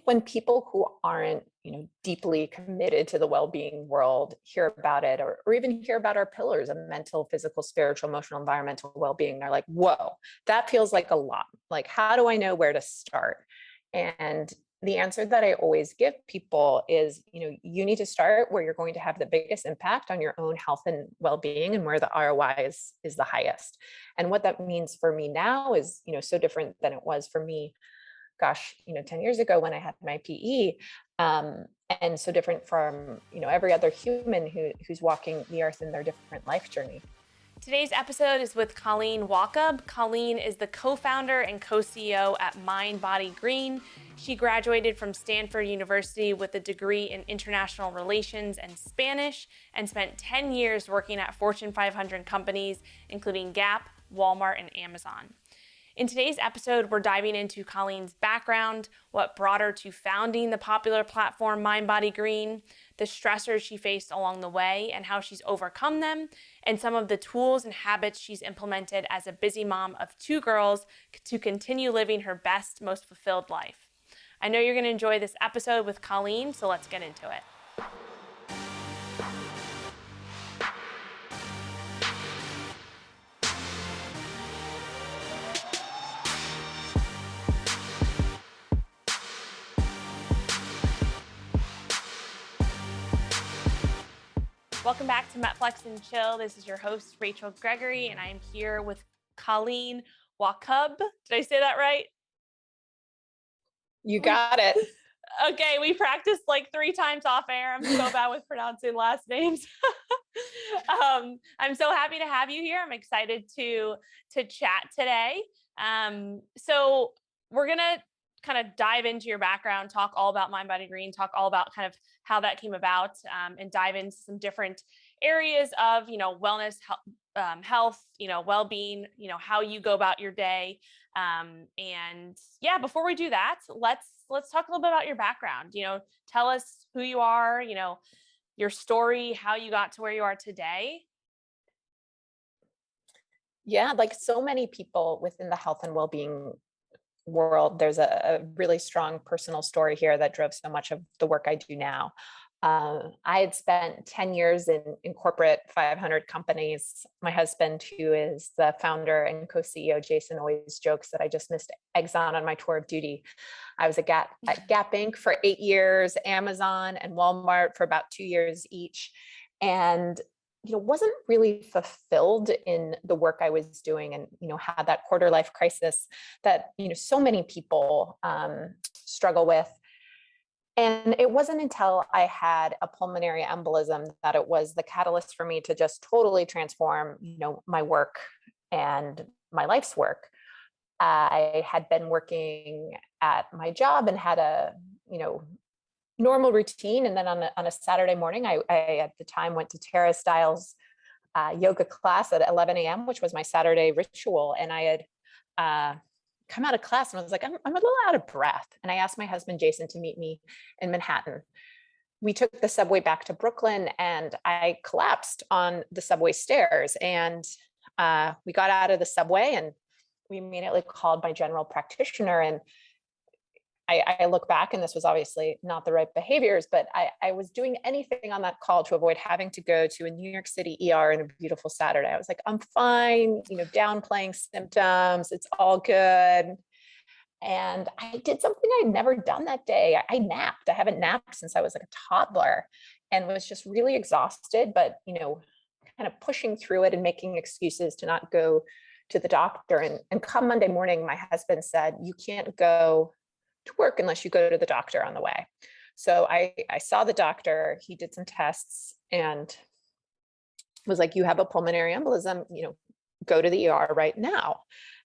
when people who aren't, deeply committed to the well-being world hear about it, or even hear about our pillars of mental, physical, spiritual, emotional, environmental well-being, they're like, whoa, that feels like a lot. Like, how do I know where to start? And the answer that I always give people is, you need to start where you're going to have the biggest impact on your own health and well-being, and where the ROI is the highest. And what that means for me now is, so different than it was for me, 10 years ago when I had my PE, and so different from, every other human who's walking the earth in their different life journey. Today's episode is with Colleen Wachob. Colleen is the co-founder and co-CEO at MindBodyGreen. She graduated from Stanford University with a degree in international relations and Spanish, and spent 10 years working at Fortune 500 companies, including Gap, Walmart, and Amazon. In today's episode, we're diving into Colleen's background, what brought her to founding the popular platform MindBodyGreen, the stressors she faced along the way and how she's overcome them, and some of the tools and habits she's implemented as a busy mom of 2 girls to continue living her best, most fulfilled life. I know you're going to enjoy this episode with Colleen, so let's get into it. Welcome back to MINIFLEX and Chill. This is your host, Rachel Gregory, and I am here with Colleen Wachob. Did I say that right? You got it. Okay, we practiced like 3 times off air. I'm so bad with pronouncing last names. I'm so happy to have you here. I'm excited to chat today. So we're gonna kind of dive into your background, talk all about MindBodyGreen, talk all about kind of how that came about, and dive into some different areas of, wellness, health, well-being, how you go about your day. And yeah, before we do that, let's talk a little bit about your background. Tell us who you are, your story, how you got to where you are today. Yeah, like so many people within the health and well-being world, there's a really strong personal story here that drove so much of the work I do now. I had spent 10 years in corporate 500 companies. My husband, who is the founder and co-CEO, Jason, always jokes that I just missed Exxon on my tour of duty. I was at Gap Inc. for 8 years, Amazon and Walmart for about 2 years each. And wasn't really fulfilled in the work I was doing, and, had that quarter life crisis that, so many people struggle with. And it wasn't until I had a pulmonary embolism that it was the catalyst for me to just totally transform, my work and my life's work. I had been working at my job and had a, normal routine. And then on a Saturday morning, I at the time went to Tara Stiles' yoga class at 11 a.m., which was my Saturday ritual. And I had come out of class and I was like, I'm a little out of breath. And I asked my husband, Jason, to meet me in Manhattan. We took the subway back to Brooklyn, and I collapsed on the subway stairs. And we got out of the subway and we immediately called my general practitioner. And I look back, and this was obviously not the right behaviors, but I was doing anything on that call to avoid having to go to a New York City ER on a beautiful Saturday. I was like, I'm fine, downplaying symptoms. It's all good. And I did something I'd never done that day. I napped. I haven't napped since I was like a toddler, and was just really exhausted, but, kind of pushing through it and making excuses to not go to the doctor. And come Monday morning, my husband said, you can't go to work unless you go to the doctor on the way. So I saw the doctor. He did some tests and was like, you have a pulmonary embolism, go to the ER right now.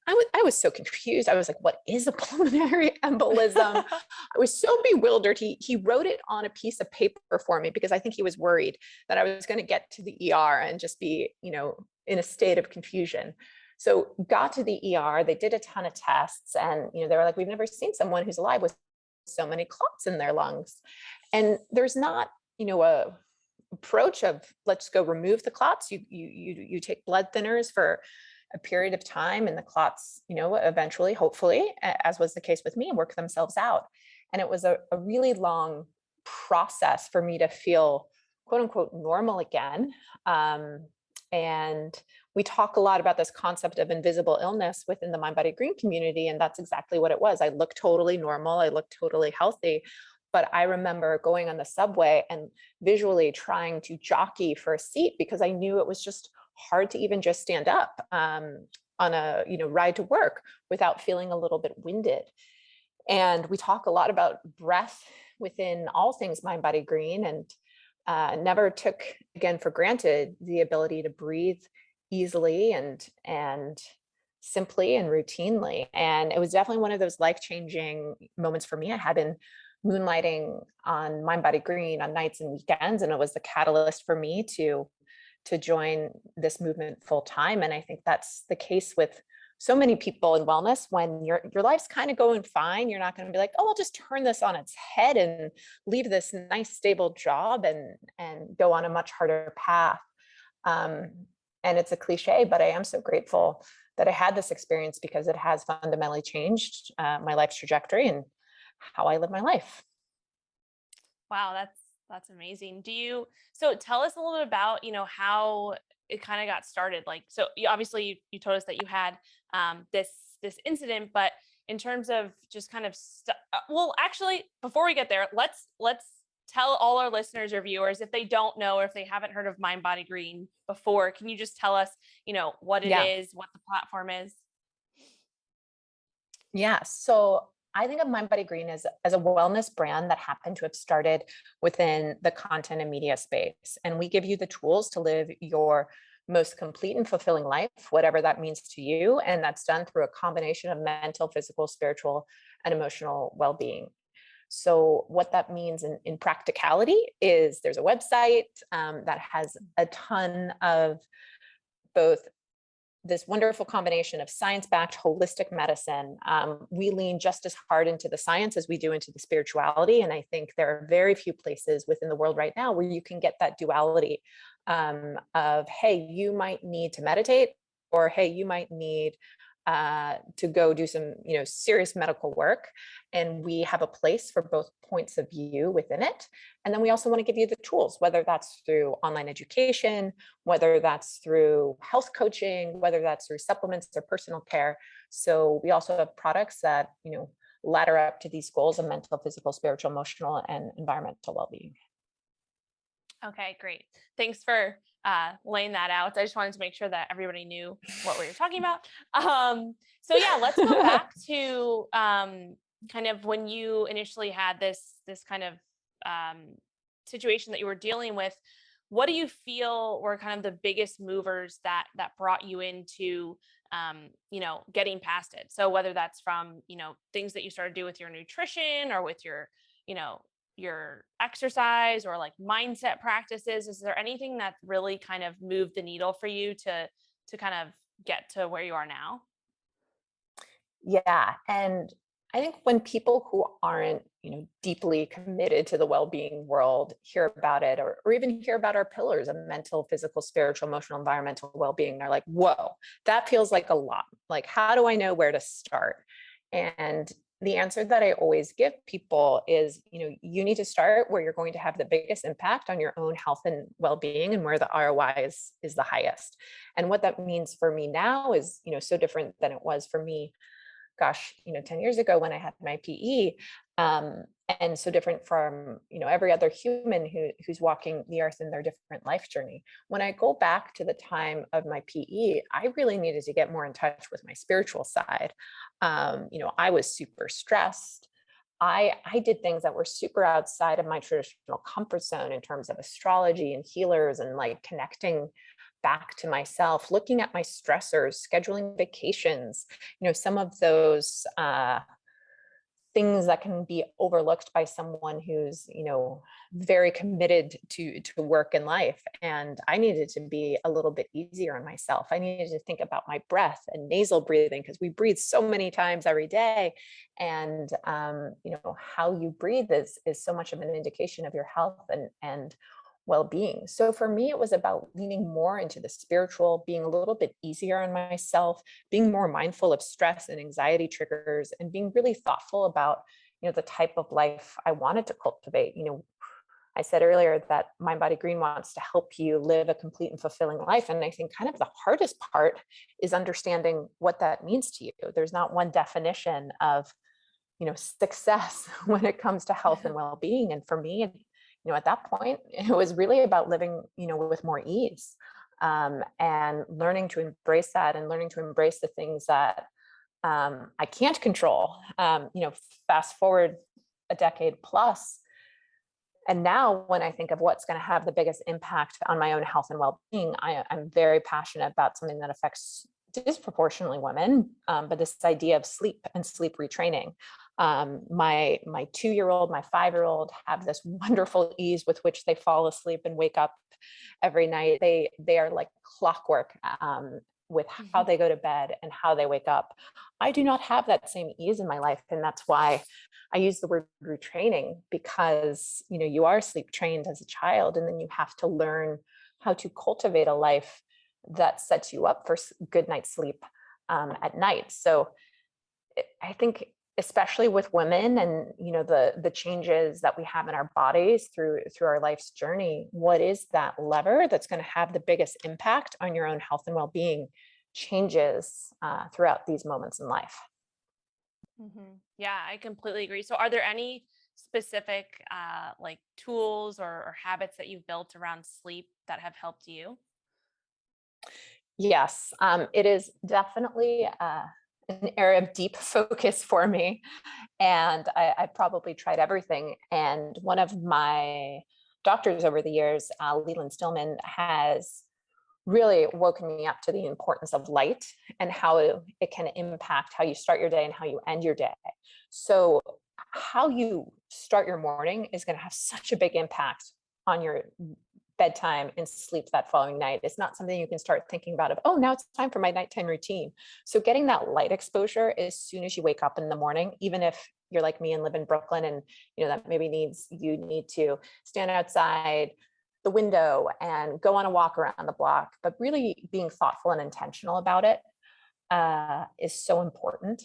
I was so confused. I was like, what is a pulmonary embolism? I was so bewildered. He wrote it on a piece of paper for me because I think he was worried that I was going to get to the ER and just be, in a state of confusion. So got to the ER, they did a ton of tests, and, they were like, we've never seen someone who's alive with so many clots in their lungs. And there's not, a approach of let's go remove the clots. You take blood thinners for a period of time, and the clots, eventually, hopefully, as was the case with me, work themselves out. And it was a really long process for me to feel quote unquote normal again. And we talk a lot about this concept of invisible illness within the Mind Body Green community. And that's exactly what it was. I looked totally normal. I looked totally healthy. But I remember going on the subway and visually trying to jockey for a seat because I knew it was just hard to even just stand up on a ride to work without feeling a little bit winded. And we talk a lot about breath within all things Mind Body Green, and never took again for granted the ability to breathe easily and simply and routinely. And it was definitely one of those life-changing moments for me. I had been moonlighting on Mind Body Green on nights and weekends, and it was the catalyst for me to join this movement full time. And I think that's the case with so many people in wellness. When your life's kind of going fine, you're not going to be like, oh, I'll just turn this on its head and leave this nice stable job and go on a much harder path. And it's a cliche, but I am so grateful that I had this experience because it has fundamentally changed my life's trajectory and how I live my life. Wow, that's amazing. So tell us a little bit about, how it kind of got started. Like, so you obviously you told us that you had this incident, but in terms of just kind of well, actually, before we get there, let's tell all our listeners or viewers, if they don't know or if they haven't heard of Mind Body Green before, can you just tell us, what it Yeah. is, what the platform is? Yeah. So I think of Mind Body Green as a wellness brand that happened to have started within the content and media space. And we give you the tools to live your most complete and fulfilling life, whatever that means to you. And that's done through a combination of mental, physical, spiritual, and emotional well-being. So what that means in practicality is there's a website that has a ton of both this wonderful combination of science-backed holistic medicine. We lean just as hard into the science as we do into the spirituality. And I think there are very few places within the world right now where you can get that duality of, hey, you might need to meditate, or hey, you might need to go do some, serious medical work. And we have a place for both points of view within it. And then we also want to give you the tools, whether that's through online education, whether that's through health coaching, whether that's through supplements or personal care. So we also have products that, ladder up to these goals of mental, physical, spiritual, emotional, and environmental well-being. Okay, great. Thanks for laying that out. I just wanted to make sure that everybody knew what we were talking about. So yeah, let's go back to kind of when you initially had this kind of situation that you were dealing with. What do you feel were kind of the biggest movers that brought you into getting past it? So whether that's from things that you started to do with your nutrition or with your exercise or like mindset practices, is there anything that really kind of moved the needle for you to kind of get to where you are now? Yeah. And I think when people who aren't, deeply committed to the well-being world hear about it, or even hear about our pillars of mental, physical, spiritual, emotional, environmental well-being, they're like, whoa, that feels like a lot. Like, how do I know where to start? And the answer that I always give people is, you need to start where you're going to have the biggest impact on your own health and well-being and where the ROI is the highest. And what that means for me now is, so different than it was for me, gosh, 10 years ago when I had my PE, and so different from, every other human who's walking the earth in their different life journey. When I go back to the time of my PE, I really needed to get more in touch with my spiritual side. I was super stressed. I did things that were super outside of my traditional comfort zone in terms of astrology and healers and like connecting back to myself, looking at my stressors, scheduling vacations, some of those things that can be overlooked by someone who's, very committed to work and life. And I needed to be a little bit easier on myself. I needed to think about my breath and nasal breathing because we breathe so many times every day. And how you breathe is so much of an indication of your health and well-being. So for me, it was about leaning more into the spiritual, being a little bit easier on myself, being more mindful of stress and anxiety triggers, and being really thoughtful about, the type of life I wanted to cultivate. I said earlier that MindBodyGreen wants to help you live a complete and fulfilling life. And I think kind of the hardest part is understanding what that means to you. There's not one definition of, success when it comes to health and well-being. And for me, at that point, it was really about living, with more ease, and learning to embrace that and learning to embrace the things that I can't control. Fast forward a decade plus, and now when I think of what's going to have the biggest impact on my own health and well-being, I'm very passionate about something that affects disproportionately women, but this idea of sleep and sleep retraining. My 2-year-old, my 5-year-old have this wonderful ease with which they fall asleep and wake up every night. They are like clockwork, with how they go to bed and how they wake up. I do not have that same ease in my life, and that's why I use the word retraining, because you are sleep trained as a child, and then you have to learn how to cultivate a life that sets you up for good night's sleep at night. So I think, especially with women and the changes that we have in our bodies through our life's journey, what is that lever that's going to have the biggest impact on your own health and well-being changes throughout these moments in life. Yeah, I completely agree. So are there any specific like tools or habits that you've built around sleep that have helped you? Yes, it is definitely an area of deep focus for me. And I probably tried everything. And one of my doctors over the years, Leland Stillman, has really woken me up to the importance of light and how it can impact how you start your day and how you end your day. So how you start your morning is going to have such a big impact on your bedtime and sleep that following night. It's not something you can start thinking about oh, now it's time for my nighttime routine. So getting that light exposure as soon as you wake up in the morning, even if you're like me and live in Brooklyn, and that maybe you need to stand outside the window and go on a walk around the block, but really being thoughtful and intentional about it is so important.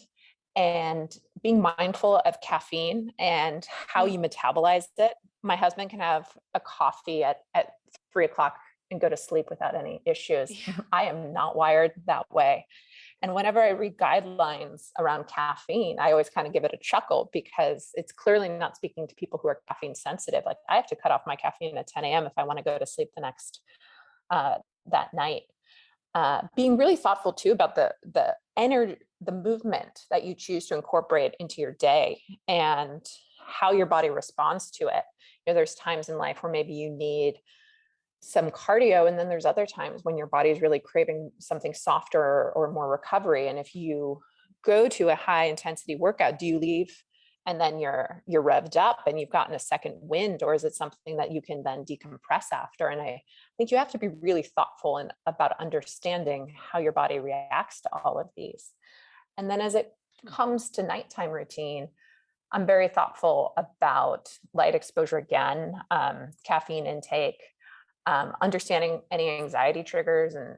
And being mindful of caffeine and how you metabolize it. My husband can have a coffee at 3 o'clock and go to sleep without any issues. Yeah. I am not wired that way. And whenever I read guidelines around caffeine, I always kind of give it a chuckle, because it's clearly not speaking to people who are caffeine sensitive. Like, I have to cut off my caffeine at 10 a.m. if I want to go to sleep the next that night. Being really thoughtful too about the energy, the movement that you choose to incorporate into your day and how your body responds to it. There's times in life where maybe you need some cardio, and then there's other times when your body is really craving something softer or more recovery. And if you go to a high intensity workout, do you leave and then you're revved up and you've gotten a second wind, or is it something that you can then decompress after? And I think you have to be really thoughtful and about understanding how your body reacts to all of these. And then as it comes to nighttime routine, I'm very thoughtful about light exposure again, caffeine intake, understanding any anxiety triggers. And,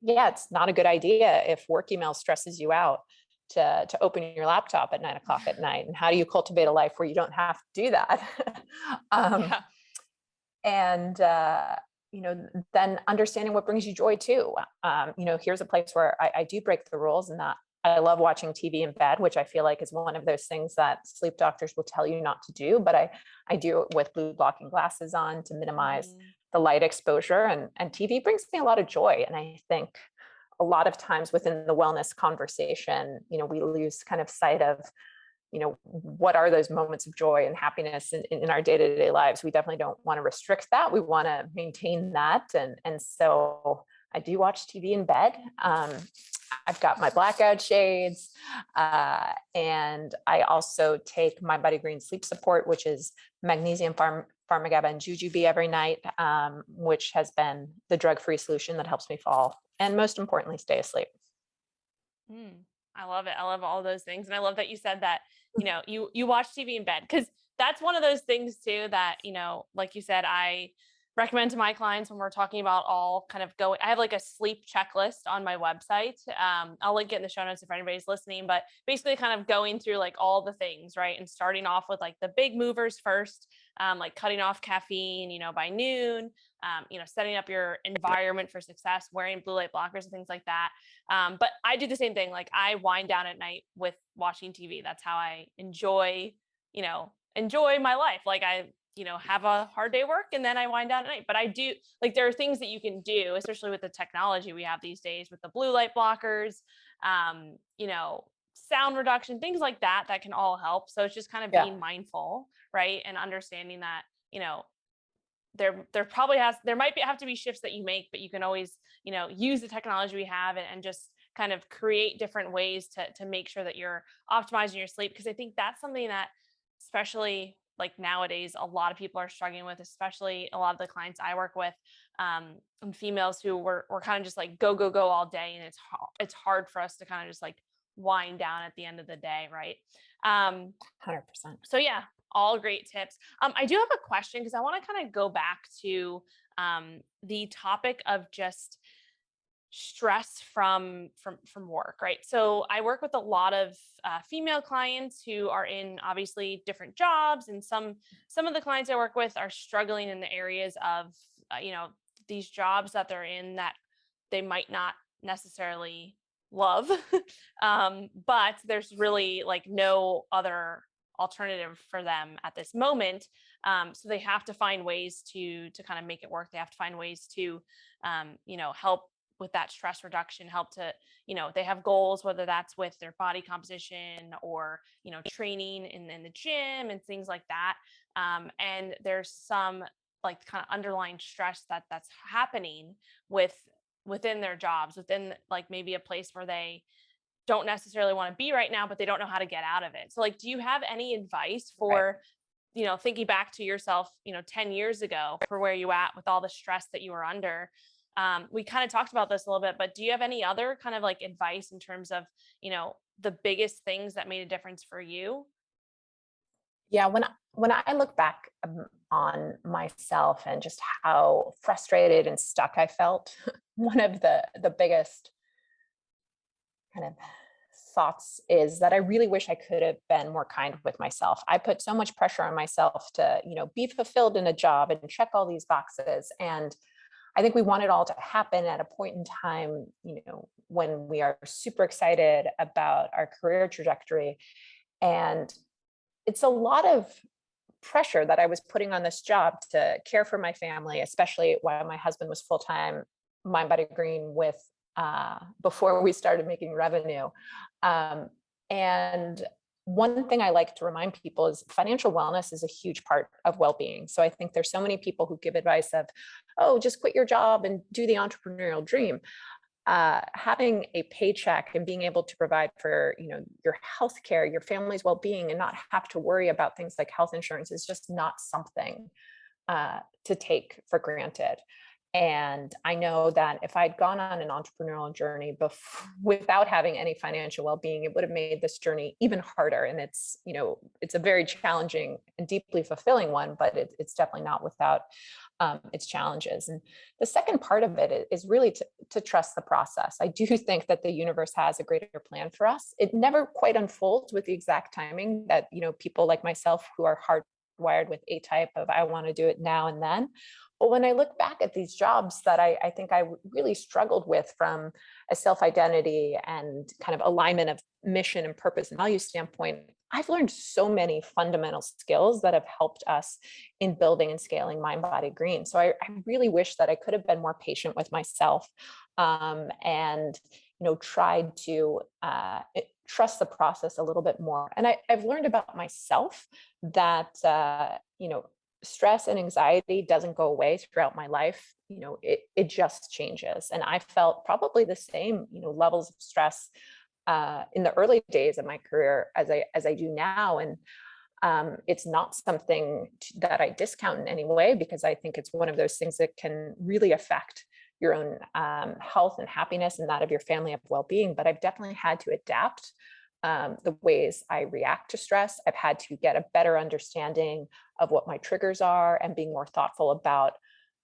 yeah, it's not a good idea if work email stresses you out to open your laptop at 9 o'clock at night. And how do you cultivate a life where you don't have to do that? Yeah. And, then understanding what brings you joy too. Here's a place where I do break the rules, and that I love watching TV in bed, which I feel like is one of those things that sleep doctors will tell you not to do. But I do it with blue blocking glasses on to minimize the light exposure. And TV brings me a lot of joy. And I think a lot of times within the wellness conversation, we lose kind of sight of, what are those moments of joy and happiness in our day-to-day lives. We definitely don't want to restrict that. We want to maintain that. And so I do watch TV in bed. I've got my blackout shades, and I also take MindBodyGreen sleep support, which is magnesium, pharmagaba, and jujube every night, which has been the drug-free solution that helps me fall, and most importantly, stay asleep. I love it. I love all those things. And I love that you said that, you watch TV in bed, because that's one of those things too that, like you said, I recommend to my clients when we're talking about all kind of going, I have like a sleep checklist on my website. I'll link it in the show notes if anybody's listening, but basically kind of going through like all the things, right? And starting off with like the big movers first, like cutting off caffeine, by noon, setting up your environment for success, wearing blue light blockers and things like that. But I do the same thing. Like I wind down at night with watching TV. That's how I enjoy my life. Like I have a hard day at work and then I wind down at night. But I do, like, there are things that you can do, especially with the technology we have these days with the blue light blockers, sound reduction, things like that, that can all help. So it's just kind of Yeah. being mindful, right? And understanding that, there might have to be shifts that you make, but you can always, use the technology we have and just kind of create different ways to make sure that you're optimizing your sleep. Because I think that's something that, especially like nowadays, a lot of people are struggling with, especially a lot of the clients I work with, and females who were kind of just like go all day, and it's hard for us to kind of just like wind down at the end of the day, right? 100%. So yeah, all great tips. I do have a question because I want to kind of go back to the topic of just stress from work, right? So I work with a lot of female clients who are in obviously different jobs, and some of the clients I work with are struggling in the areas of these jobs that they're in that they might not necessarily love, but there's really like no other alternative for them at this moment. So they have to find ways to kind of make it work. They have to find ways to help with that stress reduction, help to, they have goals, whether that's with their body composition or, training in the gym and things like that. And there's some like kind of underlying stress that's happening within their jobs, within like maybe a place where they don't necessarily want to be right now, but they don't know how to get out of it. So like, do you have any advice for, thinking back to yourself, 10 years ago, for where you at with all the stress that you were under? We kind of talked about this a little bit, but do you have any other kind of like advice in terms of, the biggest things that made a difference for you? Yeah, when I look back on myself and just how frustrated and stuck I felt, one of the biggest kind of thoughts is that I really wish I could have been more kind with myself. I put so much pressure on myself to, be fulfilled in a job and check all these boxes. And I think we want it all to happen at a point in time, when we are super excited about our career trajectory. And it's a lot of pressure that I was putting on this job to care for my family, especially while my husband was full-time MindBodyGreen with before we started making revenue. And one thing I like to remind people is financial wellness is a huge part of well-being. So I think there's so many people who give advice of, oh, just quit your job and do the entrepreneurial dream. Having a paycheck and being able to provide for, your healthcare, your family's well-being, and not have to worry about things like health insurance is just not something to take for granted. And I know that if I'd gone on an entrepreneurial journey without having any financial well-being, it would have made this journey even harder. And it's a very challenging and deeply fulfilling one, but it's definitely not without its challenges. And the second part of it is really to trust the process. I do think that the universe has a greater plan for us. It never quite unfolds with the exact timing that, people like myself who are hardwired with A-type of I want to do it now and then. But when I look back at these jobs that I think I really struggled with from a self-identity and kind of alignment of mission and purpose and value standpoint, I've learned so many fundamental skills that have helped us in building and scaling MindBodyGreen. So I really wish that I could have been more patient with myself, and tried to trust the process a little bit more. And I've learned about myself that stress and anxiety doesn't go away throughout my life. It just changes. And I felt probably the same, levels of stress in the early days of my career as I do now. And it's not something that I discount in any way, because I think it's one of those things that can really affect your own health and happiness and that of your family of well-being. But I've definitely had to adapt the ways I react to stress. I've had to get a better understanding of what my triggers are and being more thoughtful about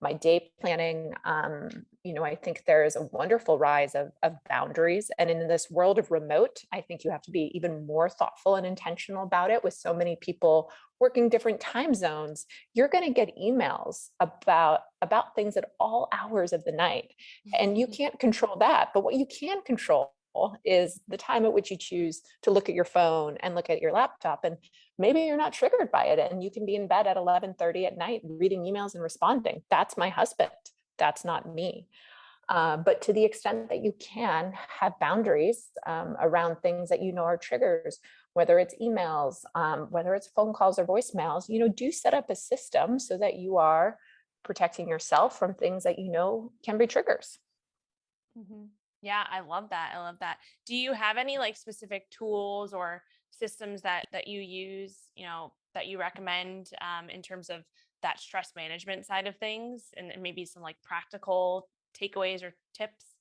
my day planning. I think there is a wonderful rise of boundaries. And in this world of remote, I think you have to be even more thoughtful and intentional about it. With so many people working different time zones, you're going to get emails about things at all hours of the night. And you can't control that. But what you can control is the time at which you choose to look at your phone and look at your laptop. And maybe you're not triggered by it, and you can be in bed at 11:30 at night reading emails and responding. That's my husband. That's not me. But to the extent that you can have boundaries around things that are triggers, whether it's emails, whether it's phone calls or voicemails, do set up a system so that you are protecting yourself from things that can be triggers. Mhm. Yeah, I love that. I love that. Do you have any like specific tools or systems that you use, that you recommend in terms of that stress management side of things, and maybe some like practical takeaways or tips?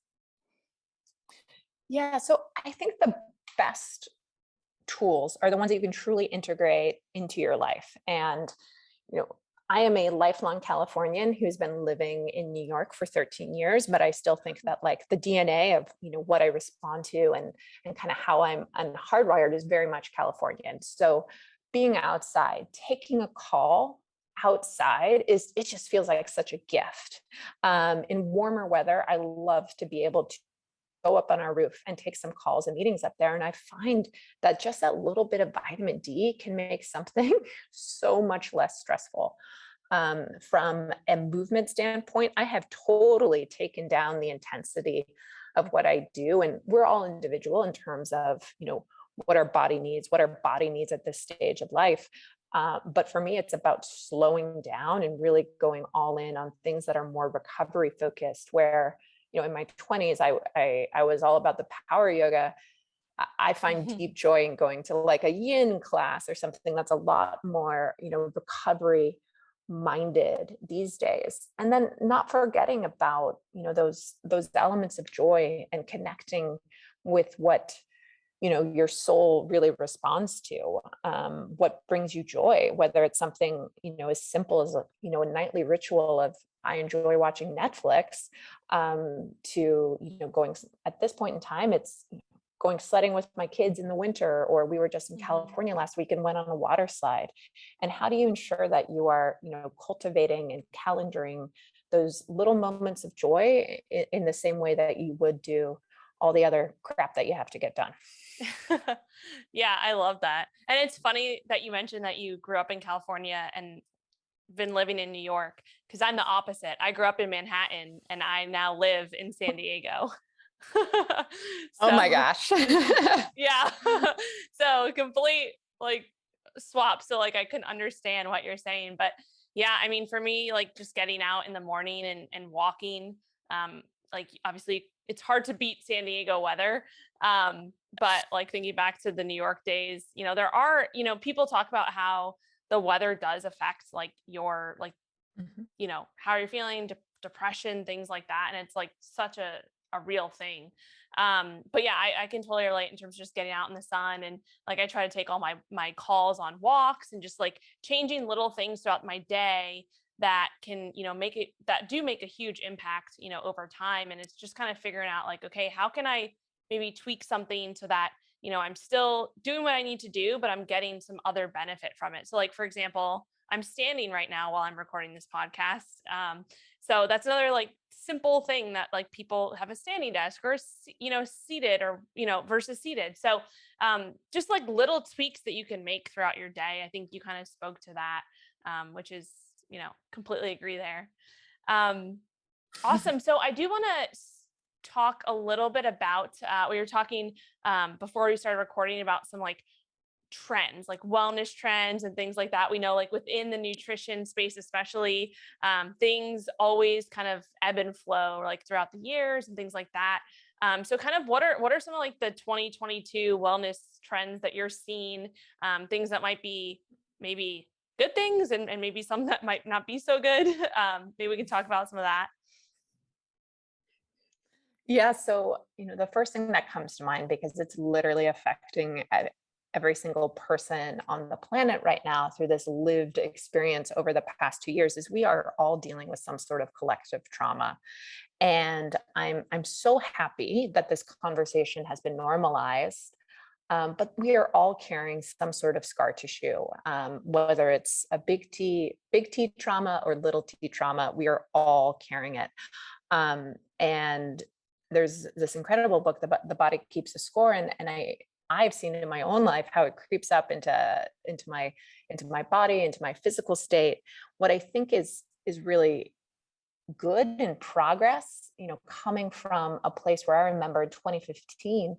Yeah, so I think the best tools are the ones that you can truly integrate into your life. And, you know, I am a lifelong Californian who's been living in New York for 13 years, but I still think that like the DNA of, what I respond to and kind of how I'm hardwired is very much Californian. So being outside, taking a call outside it just feels like such a gift. In warmer weather, I love to be able to go up on our roof and take some calls and meetings up there. And I find that just that little bit of vitamin D can make something so much less stressful. From a movement standpoint, I have totally taken down the intensity of what I do. And we're all individual in terms of, what our body needs, at this stage of life. But for me, it's about slowing down and really going all in on things that are more recovery focused, where in my 20s, I was all about the power yoga. I find deep joy in going to like a yin class or something that's a lot more, recovery minded these days. And then not forgetting about, those elements of joy and connecting with what, your soul really responds to, what brings you joy, whether it's something, as simple as a nightly ritual of I enjoy watching Netflix, to, going at this point in time, it's going sledding with my kids in the winter, or we were just in California last week and went on a water slide. And how do you ensure that you are, cultivating and calendaring those little moments of joy in the same way that you would do all the other crap that you have to get done? Yeah, I love that. And it's funny that you mentioned that you grew up in California and been living in New York, because I'm the opposite. I grew up in Manhattan and I now live in San Diego. Oh my So, gosh. yeah. So complete like swap. So like I can understand what you're saying. But yeah, I mean, for me, like just getting out in the morning and walking, like obviously it's hard to beat San Diego weather. But like thinking back to the New York days, there are, people talk about how the weather does affect like your like, Mhm. how you're feeling, depression, things like that. And it's like such a real thing. But yeah, I can totally relate in terms of just getting out in the sun. And like I try to take all my calls on walks and just like changing little things throughout my day that can, that do make a huge impact, over time. And it's just kind of figuring out like, okay, how can I maybe tweak something so that, I'm still doing what I need to do, but I'm getting some other benefit from it. So like, for example, I'm standing right now while I'm recording this podcast. So that's another like simple thing that like people have a standing desk or, seated or, versus seated. So just like little tweaks that you can make throughout your day. I think you kind of spoke to that, which is, completely agree there. Awesome. So I do want to talk a little bit about, we were talking before we started recording about some like trends, like wellness trends and things like that. We know like within the nutrition space, especially, things always kind of ebb and flow like throughout the years and things like that. So kind of what are some of like the 2022 wellness trends that you're seeing, things that might be maybe good things and maybe some that might not be so good. Maybe we can talk about some of that. Yeah, so the first thing that comes to mind, because it's literally affecting every single person on the planet right now through this lived experience over the past 2 years is we are all dealing with some sort of collective trauma. And I'm so happy that this conversation has been normalized. But we are all carrying some sort of scar tissue, whether it's a big T trauma or little T trauma, we are all carrying it. And there's this incredible book, The Body Keeps a Score, and I've seen it in my own life how it creeps up into my body, into my physical state. What I think is really good in progress, coming from a place where I remember in 2015,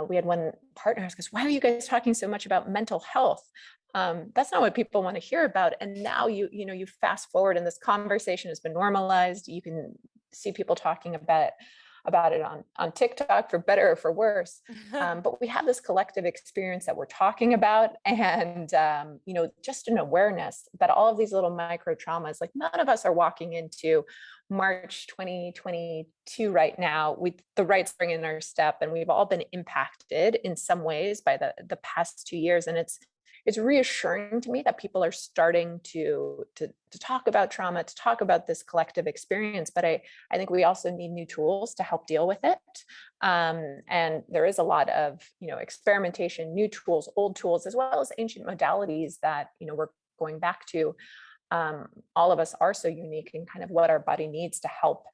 we had one partner who goes, "Why are you guys talking so much about mental health? That's not what people want to hear about." And now you fast forward, and this conversation has been normalized. You can see people talking about it on TikTok, for better or for worse. But we have this collective experience that we're talking about, and just an awareness that all of these little micro traumas, like none of us are walking into March 2022 right now with the right spring in our step, and we've all been impacted in some ways by the past 2 years, and it's reassuring to me that people are starting to talk about trauma, to talk about this collective experience. But I think we also need new tools to help deal with it. And there is a lot of experimentation, new tools, old tools, as well as ancient modalities that we're going back to. All of us are so unique in kind of what our body needs to help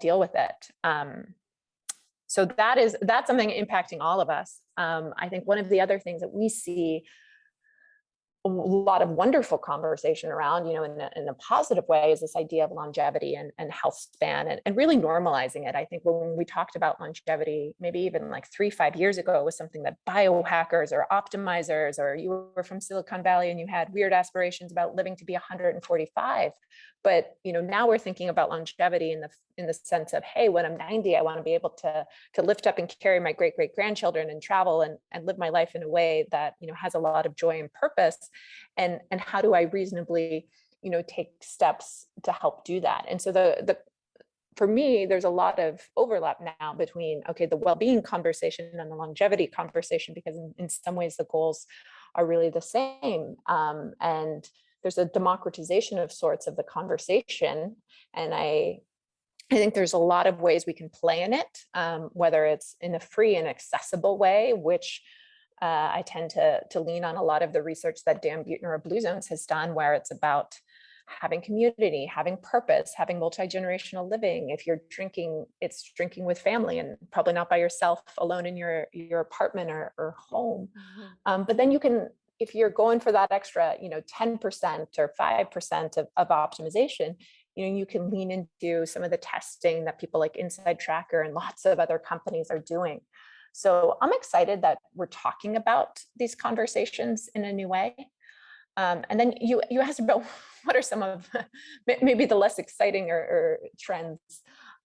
deal with it. So that's something impacting all of us. I think one of the other things that we see a lot of wonderful conversation around, in a positive way, is this idea of longevity and health span, and really normalizing it. I think when we talked about longevity, maybe even like 3-5 years ago, it was something that biohackers or optimizers, or you were from Silicon Valley and you had weird aspirations about living to be 145. But now we're thinking about longevity in the sense of, hey, when I'm 90, I want to be able to lift up and carry my great grandchildren and travel and live my life in a way that has a lot of joy and purpose. And how do I reasonably take steps to help do that? And so for me, there's a lot of overlap now between, okay, the well-being conversation and the longevity conversation, because in some ways the goals are really the same. And there's a democratization of sorts of the conversation. And I think there's a lot of ways we can play in it, whether it's in a free and accessible way, which I tend to lean on a lot of the research that Dan Buettner of Blue Zones has done, where it's about having community, having purpose, having multi-generational living. If you're drinking, it's drinking with family and probably not by yourself alone in your apartment or home. Mm-hmm. But then you can, if you're going for that extra, 10% or 5% of optimization, you can lean into some of the testing that people like Inside Tracker and lots of other companies are doing. So I'm excited that we're talking about these conversations in a new way. And then you asked about what are some of maybe the less exciting or trends.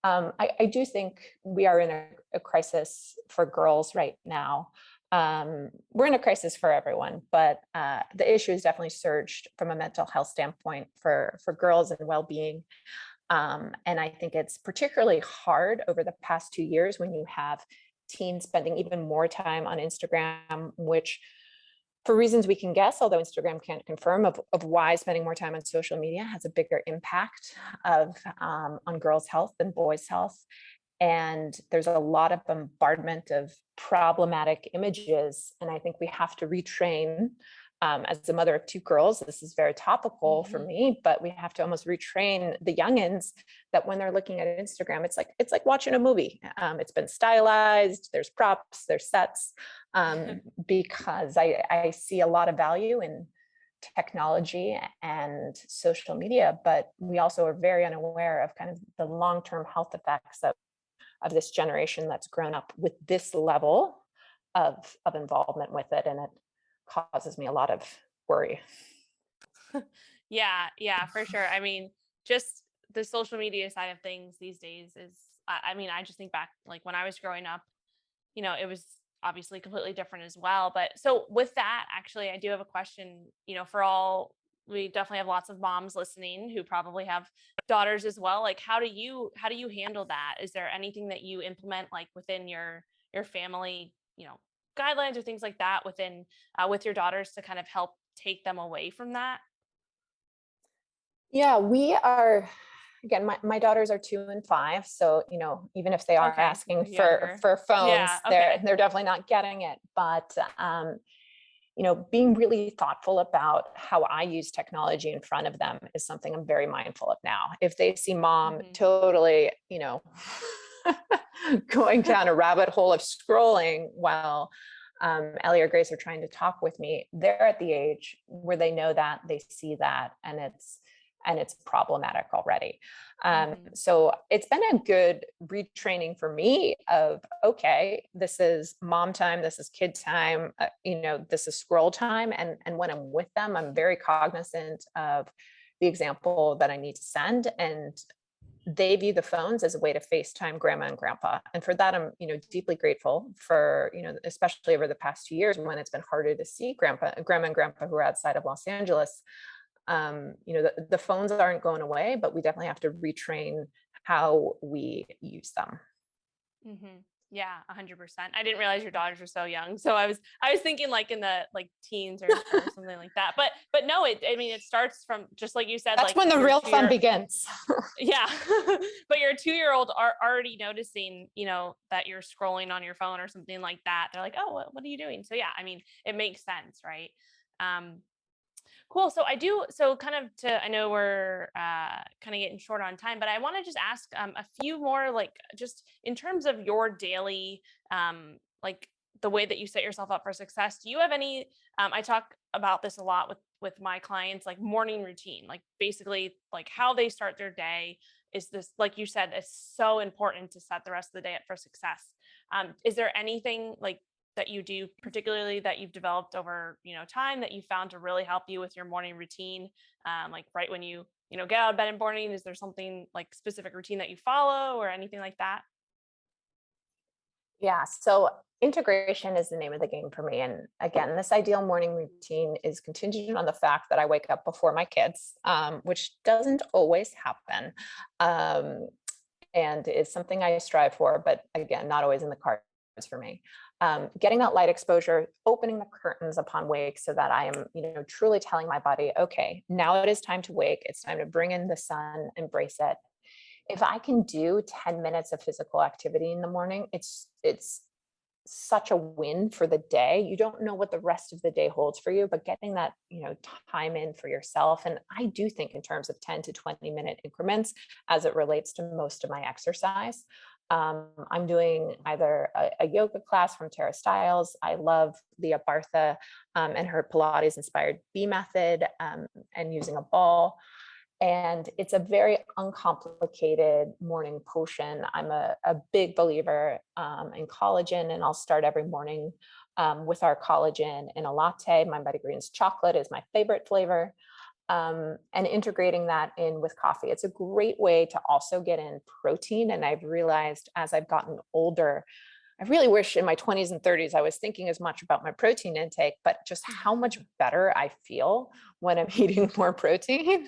I do think we are in a crisis for girls right now. We're in a crisis for everyone, but the issue has definitely surged from a mental health standpoint for girls and well-being. And I think it's particularly hard over the past 2 years when you have teens spending even more time on Instagram, which, for reasons we can guess, although Instagram can't confirm, of why spending more time on social media has a bigger impact on girls' health than boys' health. And there's a lot of bombardment of problematic images. And I think we have to retrain, as a mother of 2 girls, this is very topical for me, but we have to almost retrain the youngins that when they're looking at Instagram, it's like watching a movie. It's been stylized, there's props, there's sets, because I see a lot of value in technology and social media, but we also are very unaware of kind of the long-term health effects of this generation that's grown up with this level of involvement with it. And it causes me a lot of worry. Yeah, for sure. I mean, just the social media side of things these days is, I mean, I just think back, like when I was growing up, it was obviously completely different as well. But so with that, actually, I do have a question, we definitely have lots of moms listening who probably have daughters as well. Like, how do you handle that? Is there anything that you implement like within your family, guidelines or things like that within with your daughters to kind of help take them away from that? Yeah, we are, again, my daughters are 2 and 5. So, even if they are Okay, asking younger. for Yeah, phones, they're okay. they're definitely not getting it. But being really thoughtful about how I use technology in front of them is something I'm very mindful of now. If they see mom Hmm. totally, going down a rabbit hole of scrolling while Ellie or Grace are trying to talk with me, they're at the age where they know that, they see that, and it's problematic already. Hmm. So it's been a good retraining for me of, okay, this is mom time, this is kid time, this is scroll time. And when I'm with them, I'm very cognizant of the example that I need to send. And they view the phones as a way to FaceTime grandma and grandpa. And for that, I'm, deeply grateful for, especially over the past 2 years when it's been harder to see grandma and grandpa who are outside of Los Angeles. The phones aren't going away, but we definitely have to retrain how we use them. Hmm. Yeah, 100%. I didn't realize your daughters were so young. So I was thinking like in the like teens or something like that. But no, I mean it starts from just like you said, That's like when the your real 2 year. fun begins. Yeah. But your 2-year-old are already noticing, that you're scrolling on your phone or something like that. They're like, "Oh, what are you doing?" So yeah, I mean, it makes sense, right? Um, cool. So kind of I know we're kind of getting short on time, but I want to just ask a few more, like just in terms of your daily, like the way that you set yourself up for success. Do you have any, I talk about this a lot with my clients, like morning routine, like basically like how they start their day is this, like you said, it's so important to set the rest of the day up for success. Is there anything like that you do particularly that you've developed over time that you found to really help you with your morning routine, like right when you get out of bed in the morning? Is there something like specific routine that you follow or anything like that? Yeah. So integration is the name of the game for me. And again, this ideal morning routine is contingent on the fact that I wake up before my kids, which doesn't always happen. Um, and it's something I strive for, but again, not always in the cards for me. Getting that light exposure, opening the curtains upon wake so that I am, truly telling my body, okay, now it is time to wake. It's time to bring in the sun, embrace it. If I can do 10 minutes of physical activity in the morning, it's such a win for the day. You don't know what the rest of the day holds for you, but getting that, time in for yourself. And I do think in terms of 10 to 20-minute increments as it relates to most of my exercise. I'm doing either a yoga class from Tara Stiles. I love Leah Bartha and her Pilates inspired B method, and using a ball. And it's a very uncomplicated morning potion. I'm a big believer in collagen, and I'll start every morning with our collagen in a latte. MindBodyGreen's chocolate is my favorite flavor. And integrating that in with coffee. It's a great way to also get in protein. And I've realized as I've gotten older, I really wish in my 20s and 30s I was thinking as much about my protein intake, but just how much better I feel when I'm eating more protein.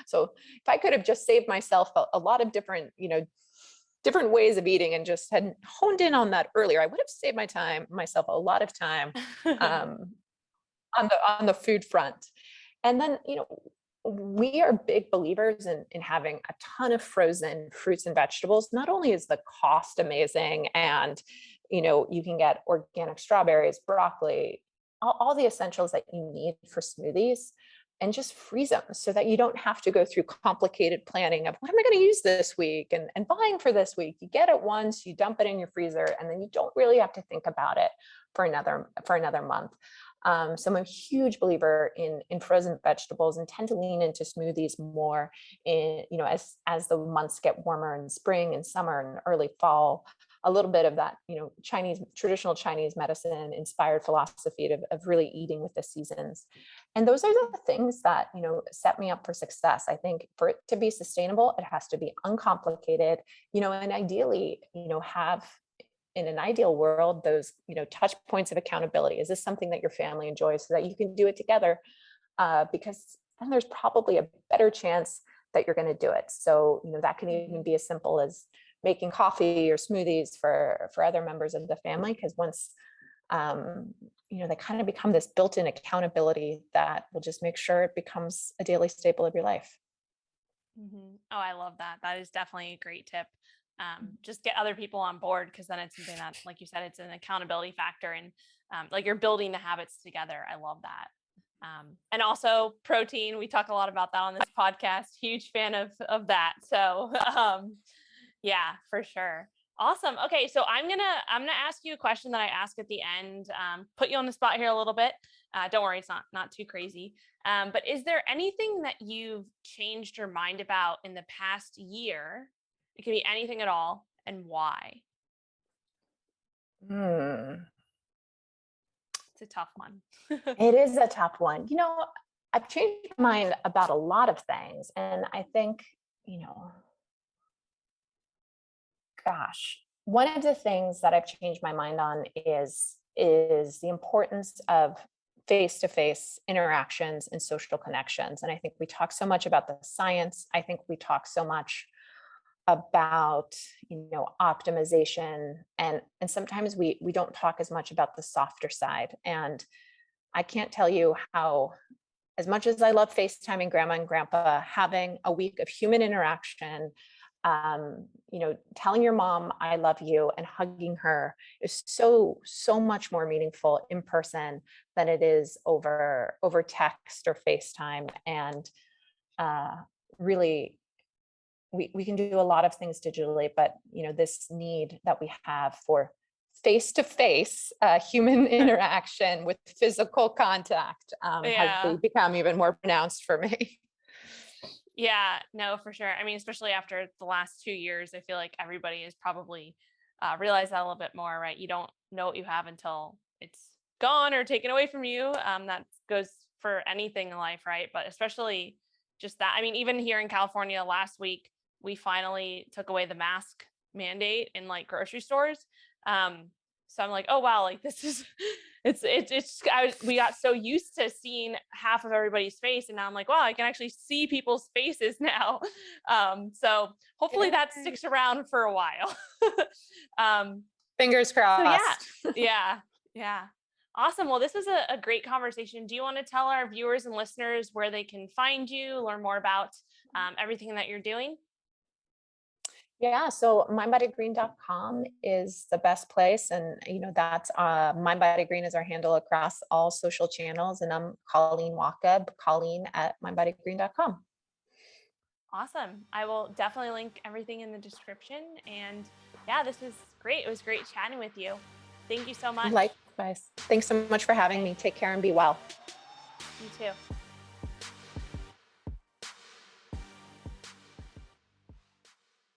So if I could have just saved myself a lot of different, different ways of eating and just had honed in on that earlier, I would have saved myself a lot of time um, on the food front. And then, we are big believers in having a ton of frozen fruits and vegetables. Not only is the cost amazing and, you can get organic strawberries, broccoli, all the essentials that you need for smoothies, and just freeze them so that you don't have to go through complicated planning of what am I going to use this week and buying for this week. You get it once, you dump it in your freezer, and then you don't really have to think about it for another month. So I'm a huge believer in frozen vegetables and tend to lean into smoothies more in, as the months get warmer in spring and summer and early fall. A little bit of that, traditional Chinese medicine inspired philosophy of really eating with the seasons. And those are the things that, set me up for success. I think for it to be sustainable, it has to be uncomplicated, and ideally, have in an ideal world, those, touch points of accountability. Is this something that your family enjoys so that you can do it together? Because then there's probably a better chance that you're going to do it. So, that can even be as simple as making coffee or smoothies for other members of the family. Because once they kind of become this built-in accountability that will just make sure it becomes a daily staple of your life. Oh, I love that. That is definitely a great tip. Just get other people on board, because then it's something that, like you said, it's an accountability factor, and like you're building the habits together. I love that. And also protein. We talk a lot about that on this podcast. Huge fan of that. So yeah, for sure. Awesome. Okay, so I'm gonna ask you a question that I ask at the end. Put you on the spot here a little bit. Don't worry, it's not too crazy. But is there anything that you've changed your mind about in the past year? It could be anything at all, and why? Hmm. It's a tough one. It is a tough one. I've changed my mind about a lot of things. And I think, you know, gosh, one of the things that I've changed my mind on is the importance of face-to-face interactions and social connections. And I think we talk so much about the science. I think we talk so much about optimization, and sometimes we don't talk as much about the softer side. And I can't tell you how, as much as I love FaceTiming grandma and grandpa, having a week of human interaction, telling your mom I love you and hugging her is so much more meaningful in person than it is over text or FaceTime. And really, we can do a lot of things digitally, but this need that we have for face-to-face human interaction with physical contact Yeah. has become even more pronounced for me. Yeah, no, for sure. I mean, especially after the last 2 years, I feel like everybody has probably realized that a little bit more, right? You don't know what you have until it's gone or taken away from you. That goes for anything in life, right? But especially just that. I mean, even here in California last week, we finally took away the mask mandate in like grocery stores. So I'm like, oh wow, like this is we got so used to seeing half of everybody's face, and now I'm like, wow, I can actually see people's faces now. So hopefully that sticks around for a while. um, Fingers so yeah, crossed. yeah. Awesome. Well, this was a great conversation. Do you want to tell our viewers and listeners where they can find you, learn more about everything that you're doing? Yeah, so mindbodygreen.com is the best place. And, that's mindbodygreen is our handle across all social channels. And I'm Colleen Wachob, Colleen at mindbodygreen.com. Awesome. I will definitely link everything in the description. And yeah, this was great. It was great chatting with you. Thank you so much. Likewise. Thanks so much for having me. Take care and be well. You too.